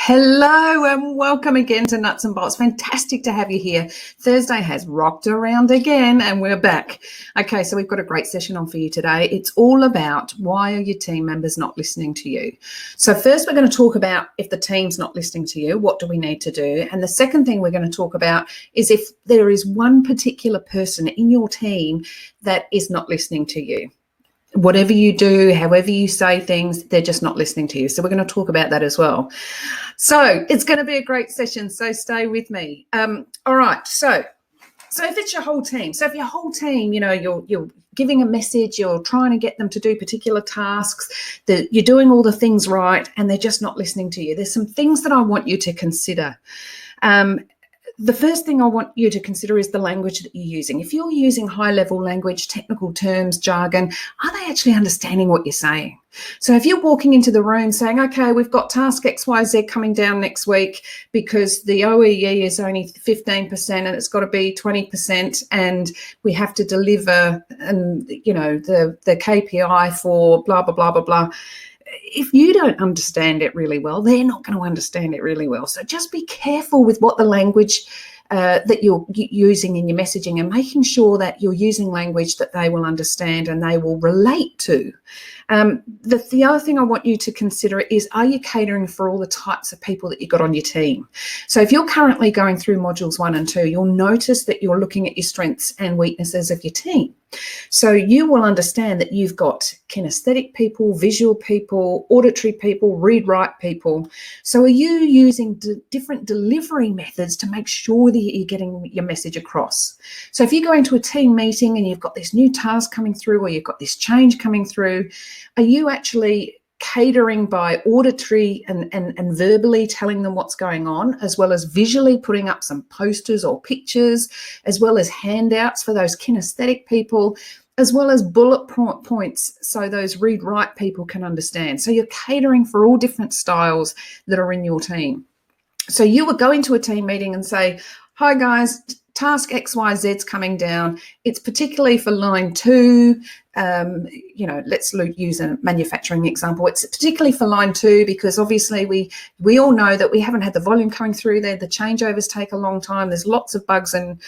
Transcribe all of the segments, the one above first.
Hello and welcome again to Nuts and Bolts. Fantastic to have you here. Thursday has rocked around again and we're back. Okay, so we've got a great session on for you today. It's all about why are your team members not listening to you. So first we're going to talk about if the team's not listening to you, what do we need to do? And the second thing we're going to talk about is if there is one particular person in your team that is not listening to you. Whatever you do, however you say things, they're just not listening to you. So we're going to talk about that as well. So it's going to be a great session. So stay with me. All right. So if it's your whole team, so if your whole team, you're giving a message, you're trying to get them to do particular tasks, that you're doing all the things right, and they're just not listening to you. There's some things that I want you to consider. The first thing I want you to consider is the language that you're using. If you're using high-level language, technical terms, jargon, are they actually understanding what you're saying? So if you're walking into the room saying, okay, we've got task XYZ coming down next week because the OEE is only 15% and it's got to be 20% and we have to deliver and the KPI for blah, blah, blah, blah, blah. If you don't understand it really well, they're not going to understand it really well. So just be careful with what the language that you're using in your messaging and making sure that you're using language that they will understand and they will relate to. The other thing I want you to consider is, are you catering for all the types of people that you've got on your team? So if you're currently going through modules 1 and 2, you'll notice that you're looking at your strengths and weaknesses of your team. So you will understand that you've got kinesthetic people, visual people, auditory people, read-write people. So are you using different delivery methods to make sure that you're getting your message across? So if you go into a team meeting and you've got this new task coming through or you've got this change coming through, are you actually catering by auditory and verbally telling them what's going on, as well as visually putting up some posters or pictures, as well as handouts for those kinesthetic people, as well as bullet points so those read-write people can understand? So you're catering for all different styles that are in your team. So you would go into a team meeting and say, hi guys, task XYZ is coming down. It's particularly for line 2. Let's use a manufacturing example. It's particularly for line 2 because obviously we all know that we haven't had the volume coming through there. The changeovers take a long time. There's lots of bugs and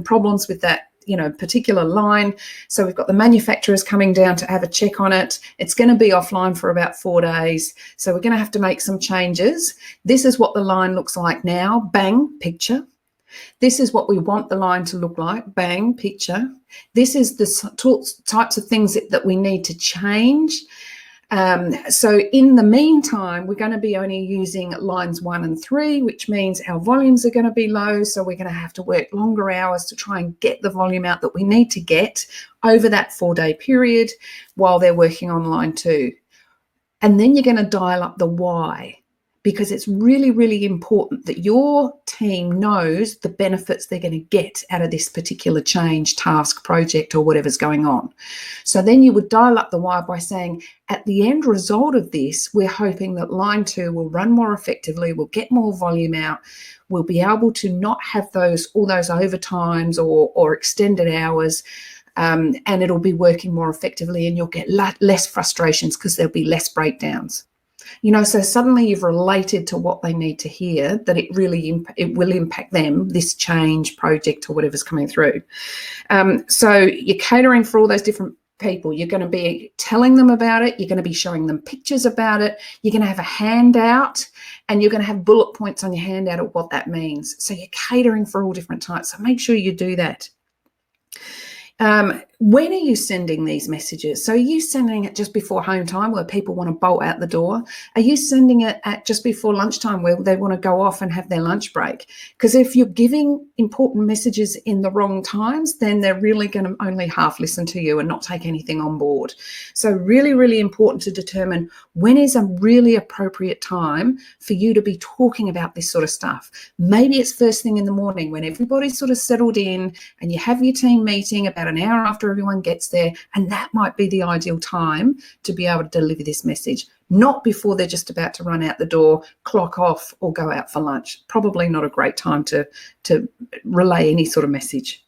problems with that particular line. So we've got the manufacturers coming down to have a check on it. It's going to be offline for about 4 days. So we're going to have to make some changes. This is what the line looks like now. Bang, picture. This is what we want the line to look like. Bang, picture. This is the types of things that we need to change. So in the meantime, we're going to be only using lines 1 and 3, which means our volumes are going to be low. So we're going to have to work longer hours to try and get the volume out that we need to get over that 4-day period while they're working on line 2. And then you're going to dial up the why, because it's really, really important that your team knows the benefits they're going to get out of this particular change, task, project, or whatever's going on. So then you would dial up the why by saying, at the end result of this, we're hoping that line 2 will run more effectively, we'll get more volume out, we'll be able to not have all those overtimes or extended hours, and it'll be working more effectively, and you'll get less frustrations because there'll be less breakdowns. So suddenly you've related to what they need to hear, that it will impact them, this change project or whatever's coming through. So you're catering for all those different people. You're going to be telling them about it. You're going to be showing them pictures about it. You're going to have a handout and you're going to have bullet points on your handout of what that means. So you're catering for all different types. So make sure you do that. When are you sending these messages? So are you sending it just before home time where people want to bolt out the door? Are you sending it at just before lunchtime where they want to go off and have their lunch break? Because if you're giving important messages in the wrong times, then they're really going to only half listen to you and not take anything on board. So really, really important to determine when is a really appropriate time for you to be talking about this sort of stuff. Maybe it's first thing in the morning when everybody's sort of settled in and you have your team meeting about an hour after everyone gets there, and that might be the ideal time to be able to deliver this message, not before they're just about to run out the door, clock off, or go out for lunch. Probably not a great time to relay any sort of message.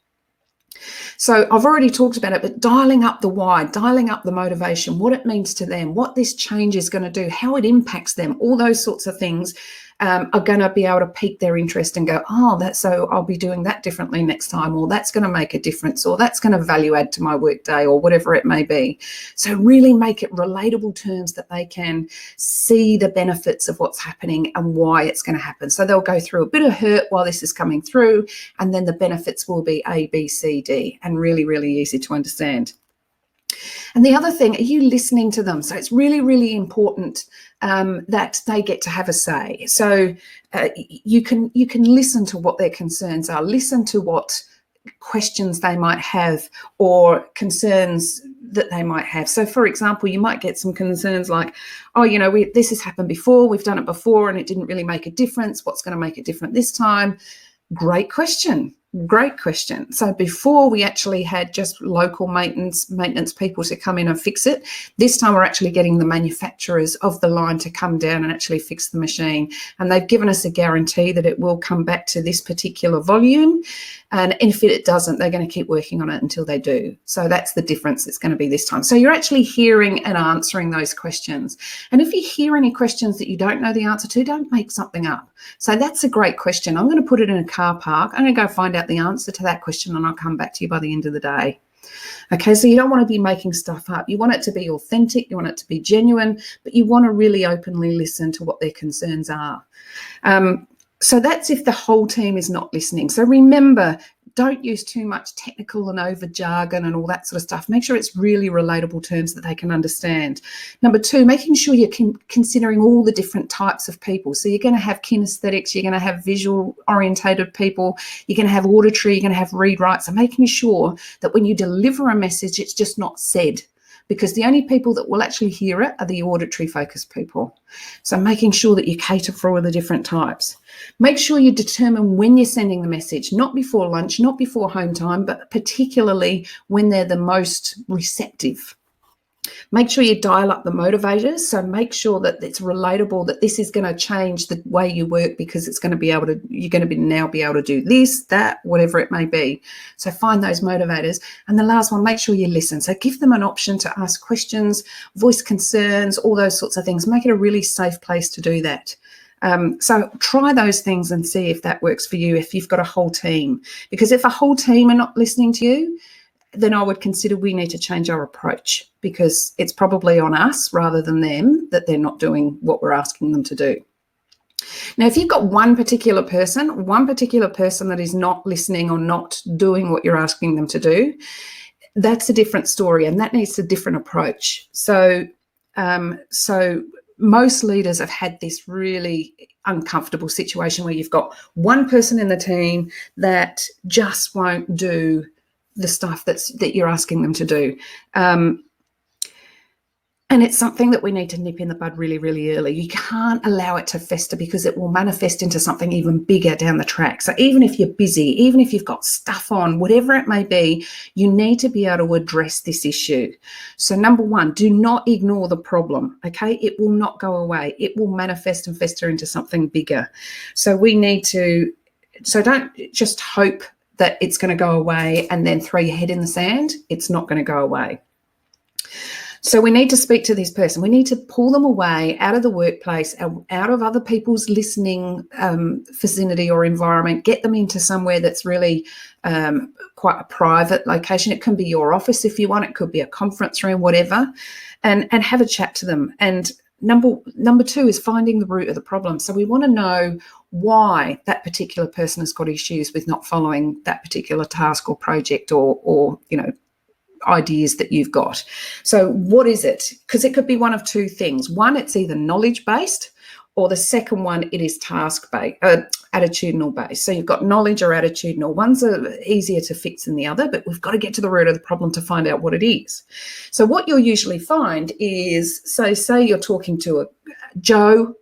So I've already talked about it, but dialing up the why, dialing up the motivation, what it means to them, what this change is going to do, how it impacts them, all those sorts of things are going to be able to pique their interest and go, oh, that's so I'll be doing that differently next time, or that's going to make a difference, or that's going to value add to my workday, or whatever it may be. So really make it relatable terms that they can see the benefits of what's happening and why it's going to happen. So they'll go through a bit of hurt while this is coming through, and then the benefits will be A, B, C, D, and really, really easy to understand. And the other thing, are you listening to them? So it's really, really important that they get to have a say. So you can listen to what their concerns are, listen to what questions they might have or concerns that they might have. So, for example, you might get some concerns like, oh, this has happened before, we've done it before and it didn't really make a difference. What's going to make it different this time? Great question. Great question. So before we actually had just local maintenance people to come in and fix it, this time we're actually getting the manufacturers of the line to come down and actually fix the machine. And they've given us a guarantee that it will come back to this particular volume. And if it doesn't, they're going to keep working on it until they do. So that's the difference it's going to be this time. So you're actually hearing and answering those questions. And if you hear any questions that you don't know the answer to, don't make something up. So that's a great question. I'm going to put it in a car park. I'm going to go find out the answer to that question and I'll come back to you by the end of the day. Okay, so you don't want to be making stuff up. You want it to be authentic. You want it to be genuine, but you want to really openly listen to what their concerns are. So that's if the whole team is not listening. So remember, don't use too much technical and over jargon and all that sort of stuff. Make sure it's really relatable terms that they can understand. Number two, making sure you're considering all the different types of people. So you're going to have kinesthetics, you're going to have visual orientated people, you're going to have auditory, you're going to have read write. So making sure that when you deliver a message, it's just not said, because the only people that will actually hear it are the auditory focused people. So making sure that you cater for all the different types. Make sure you determine when you're sending the message, not before lunch, not before home time, but particularly when they're the most receptive. Make sure you dial up the motivators. So make sure that it's relatable, that this is going to change the way you work because it's going to be able to, you're going to now be able to do this, that, whatever it may be. So find those motivators. And the last one, make sure you listen. So give them an option to ask questions, voice concerns, all those sorts of things. Make it a really safe place to do that. So try those things and see if that works for you if you've got a whole team. Because if a whole team are not listening to you, then I would consider we need to change our approach, because it's probably on us rather than them that they're not doing what we're asking them to do. Now, if you've got one particular person that is not listening or not doing what you're asking them to do, that's a different story, and that needs a different approach. So most leaders have had this really uncomfortable situation where you've got one person in the team that just won't do the stuff that you're asking them to do. And it's something that we need to nip in the bud really, really early. You can't allow it to fester, because it will manifest into something even bigger down the track. So even if you're busy, even if you've got stuff on, whatever it may be, you need to be able to address this issue. So number one, do not ignore the problem, okay? It will not go away. It will manifest and fester into something bigger. So don't just hope that it's going to go away and then throw your head in the sand. It's not going to go away. So we need to speak to this person. We need to pull them away out of the workplace, out of other people's listening vicinity or environment, get them into somewhere that's really quite a private location. It can be your office if you want. It could be a conference room, whatever, and have a chat to them. And number two is finding the root of the problem. So we want to know why that particular person has got issues with not following that particular task or project or ideas that you've got. So what is it? Because it could be one of two things. One, it's either knowledge-based, or the second one, it is task-based, attitudinal-based. So you've got knowledge or attitudinal. One's easier to fix than the other, but we've got to get to the root of the problem to find out what it is. So what you'll usually find is, so say you're talking to Joe,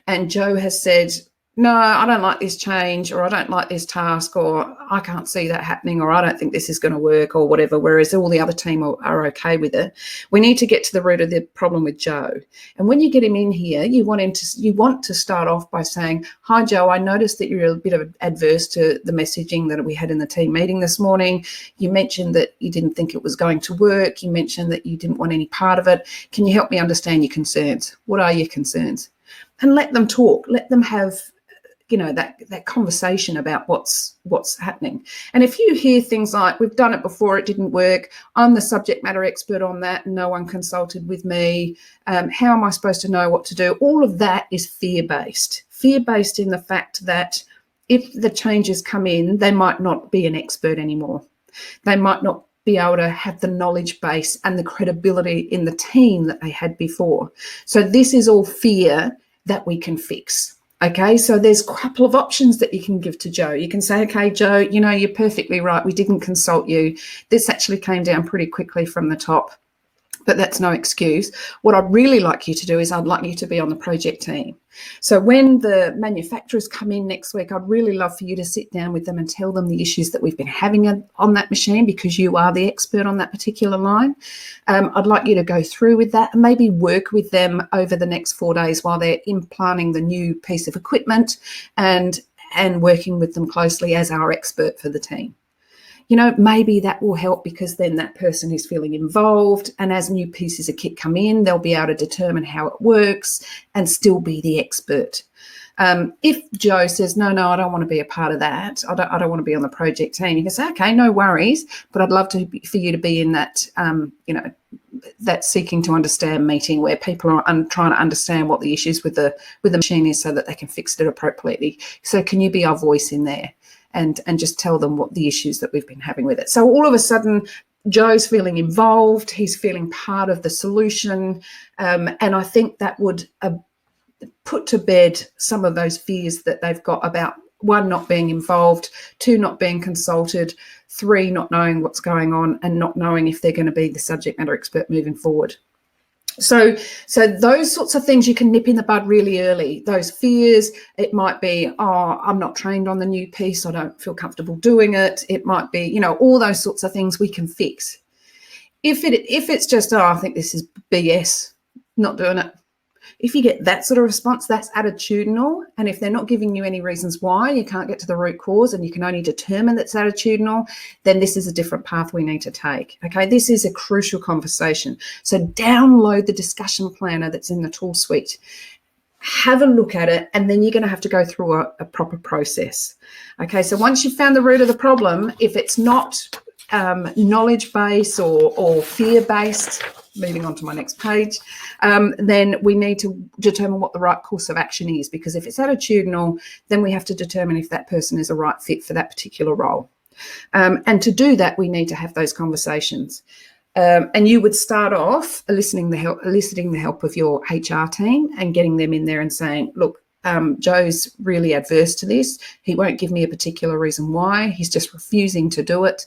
and Joe has said, no, I don't like this change, or I don't like this task, or I can't see that happening, or I don't think this is going to work, or whatever, whereas all the other team are okay with it. We need to get to the root of the problem with Joe. And when you get him in here, you want to start off by saying, hi, Joe, I noticed that you're a bit of adverse to the messaging that we had in the team meeting this morning. You mentioned that you didn't think it was going to work. You mentioned that you didn't want any part of it. Can you help me understand your concerns? What are your concerns? and let them talk, let them have that conversation about what's happening. And if you hear things like, we've done it before, it didn't work, I'm the subject matter expert on that, no one consulted with me, how am I supposed to know what to do? All of that is fear-based in the fact that if the changes come in, they might not be an expert anymore. They might not be able to have the knowledge base and the credibility in the team that they had before. So this is all fear that we can fix. Okay, so there's a couple of options that you can give to Joe. You can say, okay, Joe, you're perfectly right. We didn't consult you. This actually came down pretty quickly from the top, but that's no excuse. What I'd really like you to do is I'd like you to be on the project team. So when the manufacturers come in next week, I'd really love for you to sit down with them and tell them the issues that we've been having on that machine, because you are the expert on that particular line. I'd like you to go through with that and maybe work with them over the next 4 days while they're implanting the new piece of equipment and working with them closely as our expert for the team. Maybe that will help, because then that person is feeling involved, and as new pieces of kit come in, they'll be able to determine how it works and still be the expert. If Joe says, no, I don't want to be a part of that, I don't want to be on the project team, you can say, okay, no worries, but I'd love for you to be in that, that seeking to understand meeting where people are trying to understand what the issues with the machine is so that they can fix it appropriately. So can you be our voice in there? And just tell them what the issues that we've been having with it. So all of a sudden, Joe's feeling involved, he's feeling part of the solution, and I think that would put to bed some of those fears that they've got about, 1, not being involved, 2, not being consulted, 3, not knowing what's going on and not knowing if they're going to be the subject matter expert moving forward. So those sorts of things you can nip in the bud really early. Those fears, it might be, I'm not trained on the new piece, I don't feel comfortable doing it. It might be, all those sorts of things we can fix. If it's just, I think this is BS, not doing it. If you get that sort of response, that's attitudinal. And if they're not giving you any reasons why, you can't get to the root cause and you can only determine that's attitudinal, then this is a different path we need to take. Okay, this is a crucial conversation. So download the discussion planner that's in the tool suite. Have a look at it, and then you're going to have to go through a proper process. Okay, so once you've found the root of the problem, if it's not knowledge-based or fear-based, moving on to my next page, then we need to determine what the right course of action is, because if it's attitudinal, then we have to determine if that person is a right fit for that particular role. And to do that, we need to have those conversations. And you would start off eliciting the help of your HR team and getting them in there and saying, look, Joe's really adverse to this. He won't give me a particular reason why. He's just refusing to do it.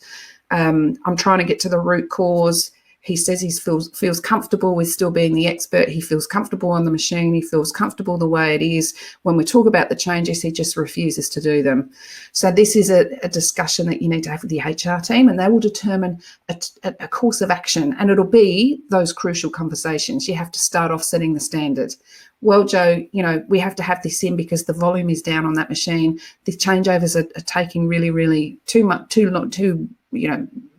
I'm trying to get to the root cause. He says he feels comfortable with still being the expert. He feels comfortable on the machine. He feels comfortable the way it is. When we talk about the changes, he just refuses to do them. So this is a discussion that you need to have with the HR team, and they will determine a course of action. And it'll be those crucial conversations. You have to start off setting the standard. Well, Joe, we have to have this in because the volume is down on that machine. The changeovers are taking really, really too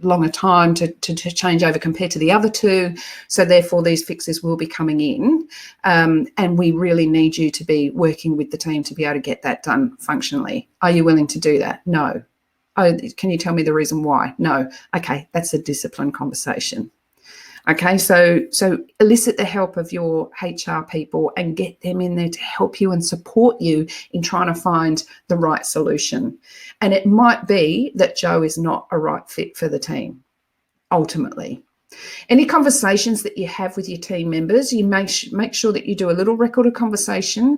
long a time to change over compared to the other two. So therefore, these fixes will be coming in, and we really need you to be working with the team to be able to get that done functionally. Are you willing to do that? No. Oh, can you tell me the reason why? No. Okay, that's a discipline conversation. Okay, so elicit the help of your HR people and get them in there to help you and support you in trying to find the right solution. And it might be that Joe is not a right fit for the team, ultimately. Any conversations that you have with your team members, you make sure that you do a little record of conversation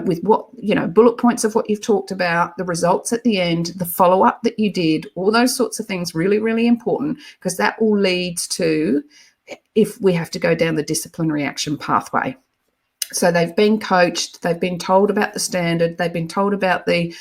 with what, bullet points of what you've talked about, the results at the end, the follow-up that you did, all those sorts of things, really, really important, because that all leads to if we have to go down the disciplinary action pathway. So they've been coached, they've been told about the standard, they've been told about the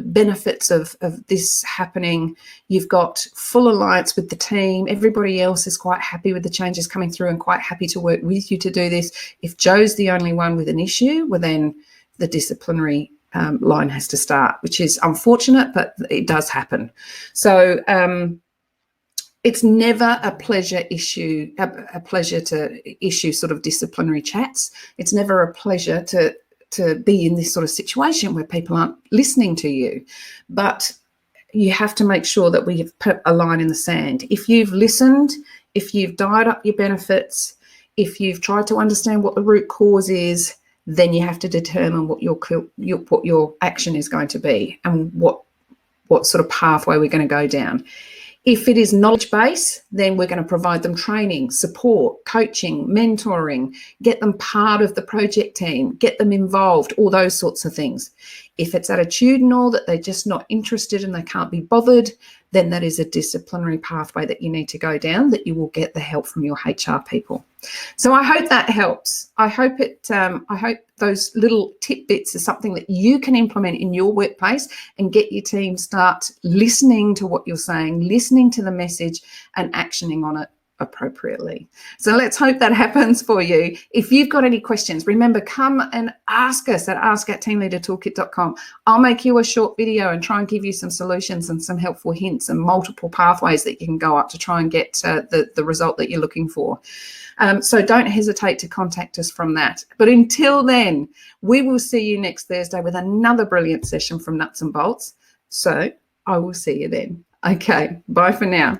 benefits of this happening. You've got full alliance with the team. Everybody else is quite happy with the changes coming through and quite happy to work with you to do this. If Joe's the only one with an issue, well, then the disciplinary line has to start, which is unfortunate, but it does happen. So it's never a pleasure to issue sort of disciplinary chats. It's never a pleasure to be in this sort of situation where people aren't listening to you. But you have to make sure that we have put a line in the sand. If you've listened, if you've dialed up your benefits, if you've tried to understand what the root cause is, then you have to determine what your action is going to be and what sort of pathway we're going to go down. If it is knowledge-based, then we're going to provide them training, support, coaching, mentoring, get them part of the project team, get them involved, all those sorts of things. If it's attitudinal, that they're just not interested and they can't be bothered, then that is a disciplinary pathway that you need to go down, that you will get the help from your HR people. So I hope that helps. I hope those little tidbits are something that you can implement in your workplace and get your team start listening to what you're saying, listening to the message and actioning on it appropriately. So let's hope that happens for you. If you've got any questions, remember, come and ask us at ask@teamleadertoolkit.com. I'll make you a short video and try and give you some solutions and some helpful hints and multiple pathways that you can go up to try and get the result that you're looking for. So don't hesitate to contact us from that. But until then, we will see you next Thursday with another brilliant session from Nuts and Bolts. So I will see you then. Okay, bye for now.